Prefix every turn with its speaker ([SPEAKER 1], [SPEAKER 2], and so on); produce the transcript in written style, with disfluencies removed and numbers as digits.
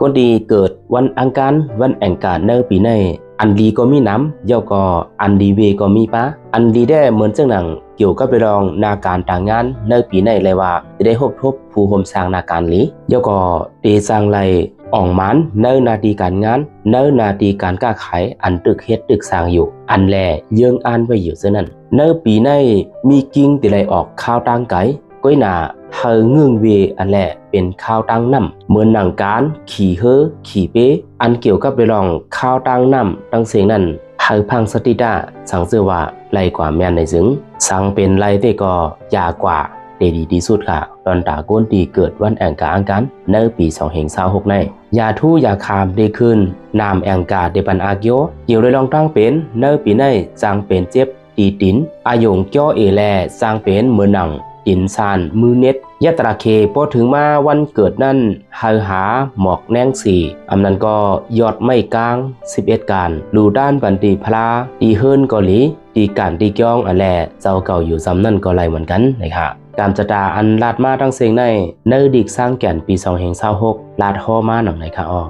[SPEAKER 1] ก็ดีเกิดวันอังคารวันแองกาเนอร์ปีในอันดีก็มีน้ำเย่าก็อันดีเวก็มีปะอันดีได้เหมือนเจ้าหนังเกี่ยวกับไปลองนาการต่างงานเนอร์ปีในเลยว่าจะได้ทบผู้ห่มสร้างนาการหลีเย่าก็เตสร้างไรอ่องมันเนอร์นาทีการงานเนอร์นาทีการก้าขายอันตึกเฮ็ดตึกสร้างอยู่อันแลเยื้องอ่านไว้อยู่เช่นนั้นเนอร์ปีในมีกิ่งติไรออกข้าวต่างไก่ก้อยหนาเธอเงื่องเวอันแหละเป็นข้าวตั้งน้ำเหมือนหนังการขี่เฮอขี่เป้อันเกี่ยวกับไปลองข้าวตั้งน้ำตั้งเสียงนั้นเธอพังสติดาสังเสือว่าไรกว่าแม่นในซึ่งสังเป็นไรแต่ก็ยากว่าดีที่สุดค่ะตอนตาก้นตีเกิดวันแองกาอังกันในปี2026ในยาทู่ยาคามได้ขึ้นนามแองกาเดปันอาเกียวเกี่ยวเลยลองตั้งเป็นในปีในจังเป็นเจ็บตีตินอายงเจ้าเอแลสร้างเป็นเหมือนหนังจินซานมือเน็ตยะตราเคพอถึงมาวันเกิดนั่นหาหมอกแนงสี่อำนั้นก็ยอดไม่กลาง11การดูด้านปันตีพลาตีเฮิรนเกาหลีตีการตีก้องอันแหละเจ้าเก่าอยู่ซ้ำนั่นก็ไรเหมือนกันนะครับการจตาอันลาดมาทั้งเสียงในเนอดิกสร้างแก่นปี2026ลาดห่อมาหนังไหนคะอ้อ